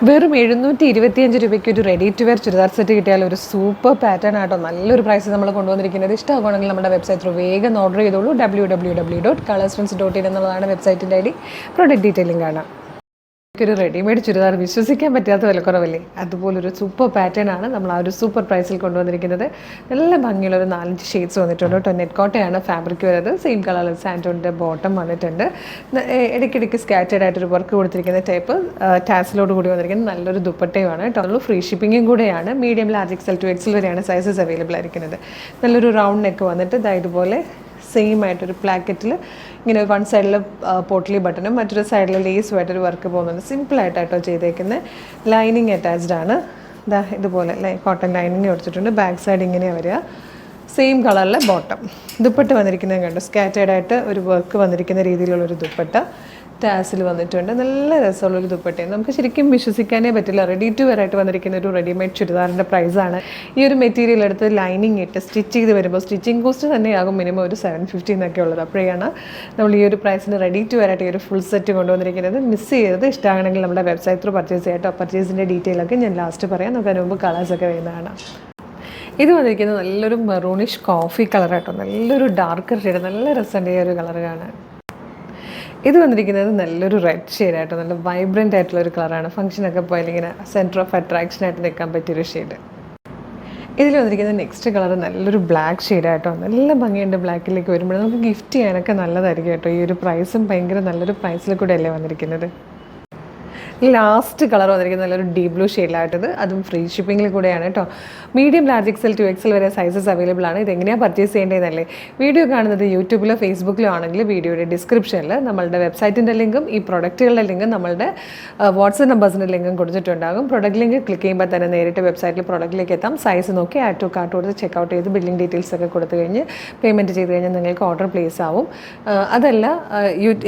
വെറും 725 രൂപയ്ക്ക് ഒരു ready to wear churidar set കിട്ടിയാൽ ഒരു സൂപ്പർ പാറ്റേൺ ആട്ടോ നല്ലൊരു പ്രൈസ് നമ്മൾ കൊണ്ടുവന്നിരിക്കുന്നത്. ഇഷ്ടമാണെങ്കിൽ നമ്മുടെ വെബ്സൈറ്റ് ത്രൂ വേഗം ഓർഡർ ചെയ്തോളൂ. www.colourstrends.in എന്നുള്ളതാണ് വെബ്സൈറ്റിൻ്റെ ഐഡി. പ്രൊഡക്റ്റ് ഡീറ്റെയിലിംഗ് കാണാം. ഒരു റെഡിമെയ്ഡ് ചുരിദാർ വിശ്വസിക്കാൻ പറ്റാത്ത വിലക്കുറവല്ലേ, അതുപോലൊരു സൂപ്പർ പാറ്റേൺ ആണ് നമ്മൾ ആ ഒരു സൂപ്പർ പ്രൈസിൽ കൊണ്ടുവന്നിരിക്കുന്നത്. നല്ല ഭംഗിയുള്ള ഒരു 4 ഷെയ്ഡ്സ് വന്നിട്ടുണ്ട് കേട്ടോ. നെറ്റ് കോട്ടയാണ് ഫാബ്രിക് വരുന്നത്. സെയിം കളറിൽ സാൻഡോണിൻ്റെ ബോട്ടം വന്നിട്ടുണ്ട്. ഇടയ്ക്കിടയ്ക്ക് സ്കാറ്റേഡ് ആയിട്ടൊരു വർക്ക് കൊടുത്തിരിക്കുന്ന ടൈപ്പ് ടാസിലോട് കൂടി വന്നിരിക്കുന്നത് നല്ലൊരു ദുപ്പട്ടയുമാണ് കേട്ടോ. ഫ്രീ ഷിപ്പിങ്ങും കൂടെയാണ്. Medium, large, XL to XL വരെയാണ് സൈസസ് അവൈലബിൾ ആയിരിക്കുന്നത്. നല്ലൊരു റൗണ്ട് നെക്ക് വന്നിട്ട് ഇതുപോലെ സെയിം ആയിട്ടൊരു പ്ലാക്കറ്റിൽ ഇങ്ങനെ വൺ സൈഡിൽ പോട്ട്ലി ബട്ടണും മറ്റൊരു സൈഡിൽ ലേസുമായിട്ടൊരു വർക്ക് പോകുന്നുണ്ട്. സിമ്പിളായിട്ടോ ചെയ്തേക്കുന്നത്. ലൈനിങ് അറ്റാച്ച്ഡ് ആണ്. ഇതുപോലെ കോട്ടൺ ലൈനിങ് കൊടുത്തിട്ടുണ്ട്. ബാക്ക് സൈഡ് ഇങ്ങനെയാണ് വരിക. സെയിം കളറിലെ ബോട്ടം. ദുപ്പട്ട വന്നിരിക്കുന്നത് കണ്ടു. സ്കാറ്റേഡായിട്ട് ഒരു വർക്ക് വന്നിരിക്കുന്ന രീതിയിലുള്ളൊരു ദുപ്പട്ട ടാസിൽ വന്നിട്ടുണ്ട്. നല്ല രസമുള്ളൊരു ദുപ്പട്ടയാണ്. നമുക്ക് ശരിക്കും വിശ്വസിക്കാനേ പറ്റില്ല. റെഡി ടു വെയർ ആയിട്ട് വന്നിരിക്കുന്ന ഒരു റെഡിമെയ്ഡ് ചുരിദാറിൻ്റെ പ്രൈസാണ്. ഈ ഒരു മെറ്റീരിയൽ എടുത്ത് ലൈനിങ് ഇട്ട് സ്റ്റിച്ച് ചെയ്ത് വരുമ്പോൾ സ്റ്റിച്ചിങ് കോസ്റ്റ് തന്നെയാകും മിനിമം ഒരു 750 എന്നൊക്കെ ഉള്ളത്. അപ്പോഴാണ് നമ്മൾ ഈ ഒരു പ്രൈസിന് റെഡി ടു വെയർ ആയിട്ട് ഈ ഒരു ഫുൾ സെറ്റ് കൊണ്ടുവന്നിരിക്കുന്നത്. മിസ് ചെയ്തത് ഇഷ്ടമാണെങ്കിൽ നമ്മുടെ വെബ്സൈറ്റ് ത്രൂ പർച്ചേസ് ചെയ്യാട്ടോ. പർച്ചേസിൻ്റെ ഡീറ്റെയിലൊക്കെ ഞാൻ ലാസ്റ്റ് പറയാം. നമുക്ക് അതിന് മുമ്പ് കളേഴ്സൊക്കെ വരുന്നതാണ്. ഇത് വന്നിരിക്കുന്നത് നല്ലൊരു മെറൂണിഷ് കോഫി കളറാട്ടോ. നല്ലൊരു ഡാർക്കർ ഷെയ്ഡ്. നല്ല രസമുണ്ട് ഈ ഒരു കളർ കാണാൻ. ഇത് വന്നിരിക്കുന്നത് നല്ലൊരു റെഡ് ഷെയ്ഡായിട്ടോ. നല്ല വൈബ്രൻ്റ് ആയിട്ടുള്ളൊരു കളറാണ്. ഫംഗ്ഷനൊക്കെ പോയാൽ ഇങ്ങനെ സെൻറ്റർ ഓഫ് അട്രാക്ഷനായിട്ട് നിൽക്കാൻ പറ്റിയൊരു ഷെയ്ഡ്. ഇതിൽ വന്നിരിക്കുന്ന നെക്സ്റ്റ് കളർ നല്ലൊരു ബ്ലാക്ക് ഷെയ്ഡായിട്ടോ. നല്ല ഭംഗിയുണ്ട് ബ്ലാക്കിലേക്ക് വരുമ്പോൾ. നമുക്ക് ഗിഫ്റ്റ് ചെയ്യാനൊക്കെ നല്ലതായിരിക്കും കേട്ടോ. ഈ ഒരു പ്രൈസും ഭയങ്കര നല്ലൊരു പ്രൈസിൽ കൂടെ അല്ലേ വന്നിരിക്കുന്നത്. ലാസ്റ്റ് കളർ വന്നിരിക്കുന്നത് നല്ലൊരു ഡീപ് ബ്ലൂ ഷെയ്ഡിലായിട്ടത്. അതും ഫ്രീ ഷിപ്പിങ്ങിൽ കൂടെയാണ് കേട്ടോ. Medium, large, XL to XL വരെ സൈസസ് അവൈലബിൾ ആണ്. ഇതെങ്ങനെയാണ് പർച്ചേസ് ചെയ്യേണ്ടതെന്നല്ലേ. വീഡിയോ കാണുന്നത് യൂട്യൂബിലോ ഫേസ്ബുക്കിലോ ആണെങ്കിൽ വീഡിയോയുടെ ഡിസ്ക്രിപ്ഷനിൽ നമ്മളുടെ വെബ്സൈറ്റിൻ്റെ ലിങ്കും ഈ പ്രൊഡക്റ്റുകളുടെ ലിങ്കും നമ്മളുടെ വാട്സപ്പ് നമ്പേഴ്സിൻ്റെ ലിങ്കും കൊടുത്തിട്ടുണ്ടാകും. പ്രൊഡക്റ്റ് ലിങ്ക് ക്ലിക്ക് ചെയ്യുമ്പോൾ തന്നെ നേരിട്ട് വെബ്സൈറ്റിൽ പ്രൊഡക്റ്റിലേക്ക് എത്താം. സൈസ് നോക്കി ആഡ് ടു കാർട്ട് കൊടുത്ത് ചെക്കൗട്ട് ചെയ്ത് ബില്ലിംഗ് ഡീറ്റെയിൽസ് ഒക്കെ കൊടുത്തു കഴിഞ്ഞ് പേയ്മെൻറ്റ് ചെയ്ത് കഴിഞ്ഞാൽ നിങ്ങൾക്ക് ഓർഡർ പ്ലേസ് ആവും. അതല്ല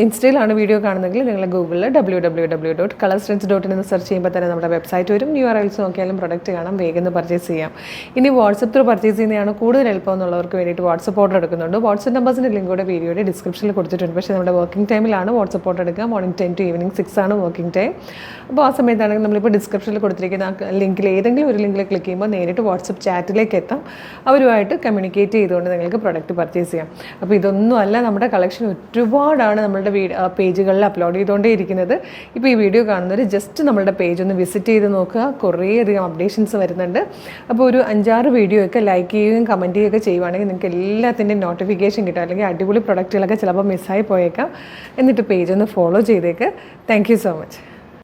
ഇൻസ്റ്റയിലാണ് വീഡിയോ കാണുന്നതെങ്കിൽ നിങ്ങൾ ഗൂഗിളിൽ www.colourstrends.in എന്ന് സെർച്ച് ചെയ്യുമ്പോൾ തന്നെ നമ്മുടെ വെബ്സൈറ്റ് വരും. URLs നോക്കിയാലും പ്രൊഡക്റ്റ് കാണാം. വേഗം പർച്ചേസ് ചെയ്യാം. ഇനി വാട്സപ്പ് ത്രൂ പർച്ചേസ് ചെയ്യുന്നതാണ് കൂടുതൽ എളുപ്പം എന്നുള്ളവർക്ക് വേണ്ടിയിട്ട് വാട്സപ്പ് ഓർഡർ എടുക്കുന്നുണ്ട്. വാട്സപ്പ് നമ്പേഴ്സിൻ്റെ ലിങ്ക് കൂടെ വീഡിയോയുടെ ഡിസ്ക്രിപ്ഷനിൽ കൊടുത്തിട്ടുണ്ട്. പക്ഷേ നമ്മുടെ വർക്കിംഗ് ടൈമിലാണ് വാട്സപ്പ് ഓർഡർ എടുക്കുക. മോർണിംഗ് 10 to ഈവനിങ് 6 ആണ് വർക്കിംഗ് ടൈം. അപ്പോൾ ആ സമയത്താണെങ്കിൽ നമ്മളിപ്പോൾ ഡിസ്ക്രിപ്ഷനിൽ കൊടുത്തിരിക്കുന്ന ലിങ്കിൽ ഏതെങ്കിലും ഒരു ലിങ്കിൽ ക്ലിക്ക് ചെയ്യുമ്പോൾ നേരിട്ട് വാട്സപ്പ് ചാറ്റിലേക്ക് എത്താം. അവരുമായിട്ട് കമ്മ്യൂണിക്കേറ്റ് ചെയ്തുകൊണ്ട് നിങ്ങൾക്ക് പ്രൊഡക്റ്റ് പർച്ചേസ് ചെയ്യാം. അപ്പോൾ ഇതൊന്നും അല്ല, നമ്മുടെ കളക്ഷൻ ഒരുപാടാണ് നമ്മളുടെ പേജുകളിൽ അപ്ലോഡ് ചെയ്തുകൊണ്ടേ ഇരിക്കുന്നത്. ഇപ്പോൾ ഈ വീഡിയോ കാണുന്നവർ ജസ്റ്റ് നമ്മളുടെ പേജ് ഒന്ന് വിസിറ്റ് ചെയ്ത് നോക്കുക. കുറേയധികം അപ്ഡേഷൻസ് വരുന്നുണ്ട്. അപ്പോൾ ഒരു 5-6 വീഡിയോ ഒക്കെ ലൈക്ക് ചെയ്യുകയും കമൻറ്റ് ചെയ്യുകയൊക്കെ ചെയ്യുവാണെങ്കിൽ നിങ്ങൾക്ക് എല്ലാത്തിൻ്റെയും നോട്ടിഫിക്കേഷൻ കിട്ടും. അല്ലെങ്കിൽ അടിപൊളി പ്രൊഡക്റ്റുകളൊക്കെ ചിലപ്പോൾ മിസ്സായി പോയേക്കാം. എന്നിട്ട് പേജ് ഒന്ന് ഫോളോ ചെയ്തേക്ക്. Thank you so much.